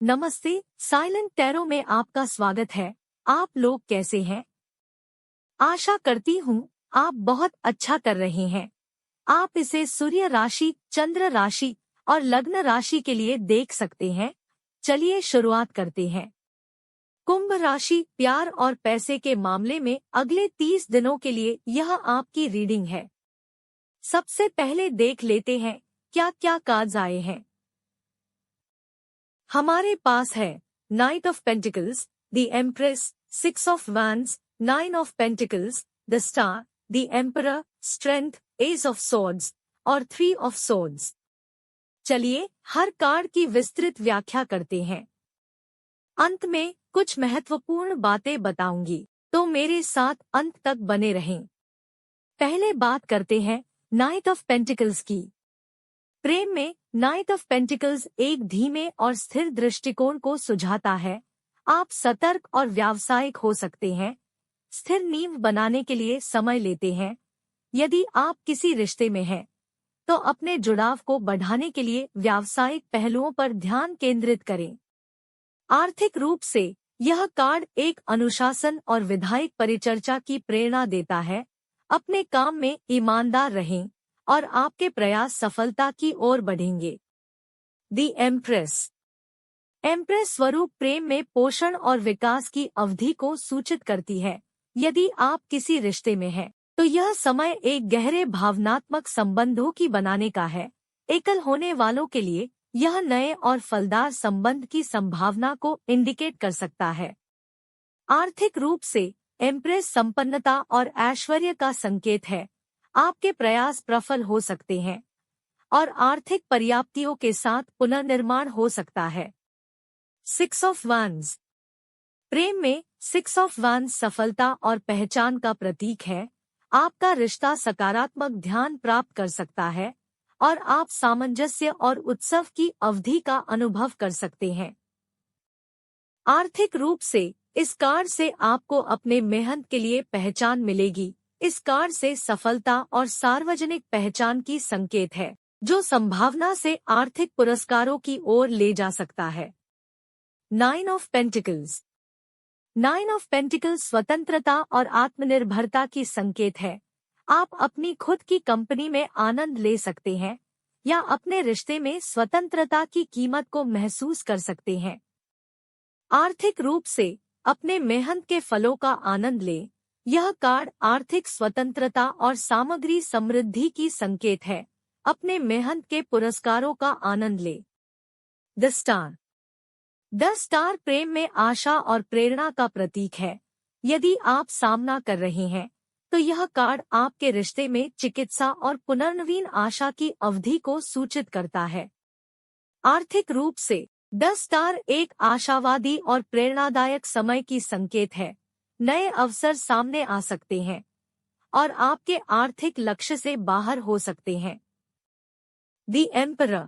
नमस्ते, silent tarot में आपका स्वागत है। आप लोग कैसे हैं? आशा करती हूँ आप बहुत अच्छा कर रहे हैं। आप इसे सूर्य राशि, चंद्र राशि और लग्न राशि के लिए देख सकते हैं। चलिए शुरुआत करते हैं। कुंभ राशि, प्यार और पैसे के मामले में अगले 30 दिनों के लिए यह आपकी रीडिंग है। सबसे पहले देख लेते हैं क्या क्या कार्ड्स आए हैं। हमारे पास है night of pentacles, the empress, 6 of wands, 9 of pentacles, the star, the emperor, strength, S of swords और 3 ऑफ सोर्ड्स। चलिए हर कार्ड की विस्तृत व्याख्या करते हैं। अंत में कुछ महत्वपूर्ण बातें बताऊंगी, तो मेरे साथ अंत तक बने रहें। पहले बात करते हैं नाइट ऑफ पेंटिकल्स की। प्रेम में नाइट ऑफ पेंटिकल्स एक धीमे और स्थिर दृष्टिकोण को सुझाता है। आप सतर्क और व्यावसायिक हो सकते हैं, स्थिर नींव बनाने के लिए समय लेते हैं। यदि आप किसी रिश्ते में हैं, तो अपने जुड़ाव को बढ़ाने के लिए व्यावसायिक पहलुओं पर ध्यान केंद्रित करें। आर्थिक रूप से यह कार्ड एक अनुशासन और विधायक परिचर्चा की प्रेरणा देता है। अपने काम में ईमानदार रहें और आपके प्रयास सफलता की ओर बढ़ेंगे। The empress. एम्प्रेस स्वरूप प्रेम में पोषण और विकास की अवधि को सूचित करती है। यदि आप किसी रिश्ते में हैं, तो यह समय एक गहरे भावनात्मक संबंधों की बनाने का है। एकल होने वालों के लिए यह नए और फलदार संबंध की संभावना को इंडिकेट कर सकता है। आर्थिक रूप से एम्प्रेस संपन्नता और ऐश्वर्य का संकेत है। आपके प्रयास प्रफल हो सकते हैं और आर्थिक पर्याप्तियों के साथ पुनर्निर्माण हो सकता है। 6 ऑफ वैंड्स। प्रेम में 6 ऑफ वैंड्स सफलता और पहचान का प्रतीक है। आपका रिश्ता सकारात्मक ध्यान प्राप्त कर सकता है और आप सामंजस्य और उत्सव की अवधि का अनुभव कर सकते हैं। आर्थिक रूप से इस कार्ड से आपको अपने मेहनत के लिए पहचान मिलेगी। इस कार्ड से सफलता और सार्वजनिक पहचान की संकेत है, जो संभावना से आर्थिक पुरस्कारों की ओर ले जा सकता है। 9 ऑफ पेंटिकल्स। 9 ऑफ पेंटिकल्स स्वतंत्रता और आत्मनिर्भरता की संकेत है। आप अपनी खुद की कंपनी में आनंद ले सकते हैं या अपने रिश्ते में स्वतंत्रता की कीमत को महसूस कर सकते हैं। आर्थिक रूप से अपने मेहनत के फलों का आनंद लें। यह कार्ड आर्थिक स्वतंत्रता और सामग्री समृद्धि की संकेत है। अपने मेहनत के पुरस्कारों का आनंद ले। The star. द स्टार प्रेम में आशा और प्रेरणा का प्रतीक है। यदि आप सामना कर रहे हैं, तो यह कार्ड आपके रिश्ते में चिकित्सा और पुनर्नवीन आशा की अवधि को सूचित करता है। आर्थिक रूप से द स्टार एक आशावादी और प्रेरणादायक समय की संकेत है। नए अवसर सामने आ सकते हैं और आपके आर्थिक लक्ष्य से बाहर हो सकते हैं। The emperor.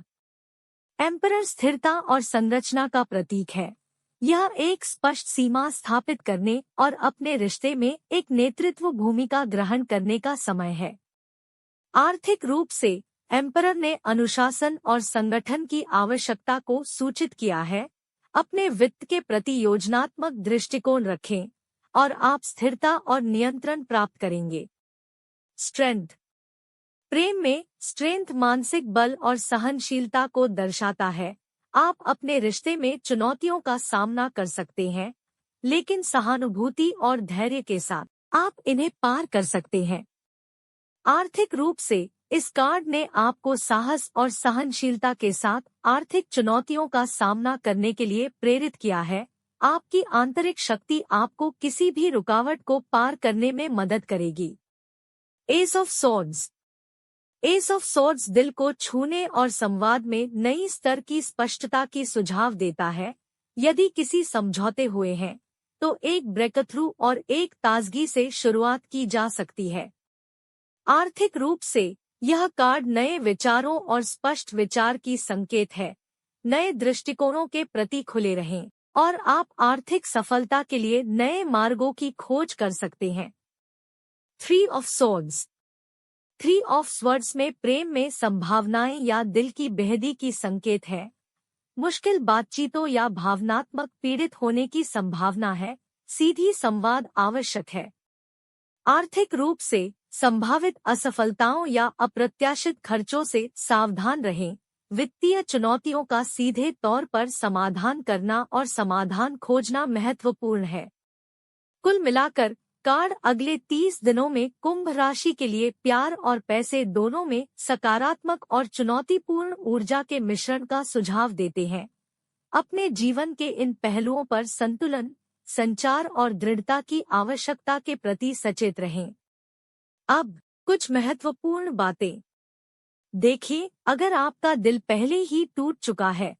एम्परर स्थिरता और संरचना का प्रतीक है। यह एक स्पष्ट सीमा स्थापित करने और अपने रिश्ते में एक नेतृत्व भूमिका ग्रहण करने का समय है। आर्थिक रूप से एम्परर ने अनुशासन और संगठन की आवश्यकता को सूचित किया है। अपने वित्त के प्रति योजनात्मक दृष्टिकोण रखें और आप स्थिरता और नियंत्रण प्राप्त करेंगे। स्ट्रेंथ। प्रेम में स्ट्रेंथ मानसिक बल और सहनशीलता को दर्शाता है। आप अपने रिश्ते में चुनौतियों का सामना कर सकते हैं, लेकिन सहानुभूति और धैर्य के साथ आप इन्हें पार कर सकते हैं। आर्थिक रूप से इस कार्ड ने आपको साहस और सहनशीलता के साथ आर्थिक चुनौतियों का सामना करने के लिए प्रेरित किया है। आपकी आंतरिक शक्ति आपको किसी भी रुकावट को पार करने में मदद करेगी। S of swords. S of swords दिल को छूने और संवाद में नई स्तर की स्पष्टता की सुझाव देता है। यदि किसी समझौते हुए हैं, तो एक ब्रेकथ्रू और एक ताजगी से शुरुआत की जा सकती है। आर्थिक रूप से यह कार्ड नए विचारों और स्पष्ट विचार की संकेत है। नए दृष्टिकोणों के प्रति खुले रहें और आप आर्थिक सफलता के लिए नए मार्गों की खोज कर सकते हैं। 3 ऑफ सोर्ड्स। 3 ऑफ स्वर्ड्स में प्रेम में संभावनाएं या दिल की बेहदी की संकेत है। मुश्किल बातचीतों या भावनात्मक पीड़ित होने की संभावना है, सीधी संवाद आवश्यक है। आर्थिक रूप से संभावित असफलताओं या अप्रत्याशित खर्चों से सावधान रहें। वित्तीय चुनौतियों का सीधे तौर पर समाधान करना और समाधान खोजना महत्वपूर्ण है। कुल मिलाकर कार्ड अगले 30 दिनों में कुंभ राशि के लिए प्यार और पैसे दोनों में सकारात्मक और चुनौतीपूर्ण ऊर्जा के मिश्रण का सुझाव देते हैं। अपने जीवन के इन पहलुओं पर संतुलन, संचार और दृढ़ता की आवश्यकता के प्रति सचेत रहें। अब कुछ महत्वपूर्ण बातें देखिए, अगर आपका दिल पहले ही टूट चुका है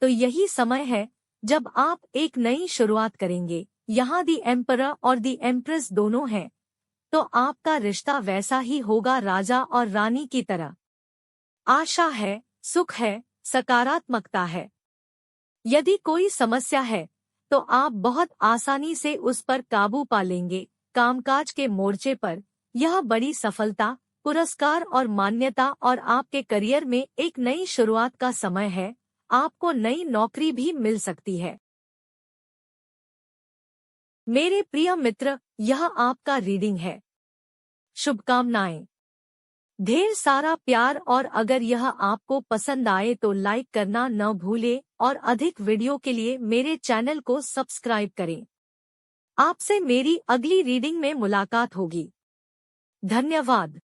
तो यही समय है जब आप एक नई शुरुआत करेंगे। यहाँ दी एम्परर और दी एम्प्रेस दोनों हैं, तो आपका रिश्ता वैसा ही होगा, राजा और रानी की तरह। आशा है, सुख है, सकारात्मकता है। यदि कोई समस्या है तो आप बहुत आसानी से उस पर काबू पा लेंगे। कामकाज के मोर्चे पर यह बड़ी सफलता, पुरस्कार और मान्यता और आपके करियर में एक नई शुरुआत का समय है। आपको नई नौकरी भी मिल सकती है। मेरे प्रिय मित्र, यह आपका रीडिंग है। शुभकामनाएं। ढेर सारा प्यार, और अगर यह आपको पसंद आए तो लाइक करना न भूलें और अधिक वीडियो के लिए मेरे चैनल को सब्सक्राइब करें। आपसे मेरी अगली रीडिंग में मुलाकात होगी। धन्यवाद।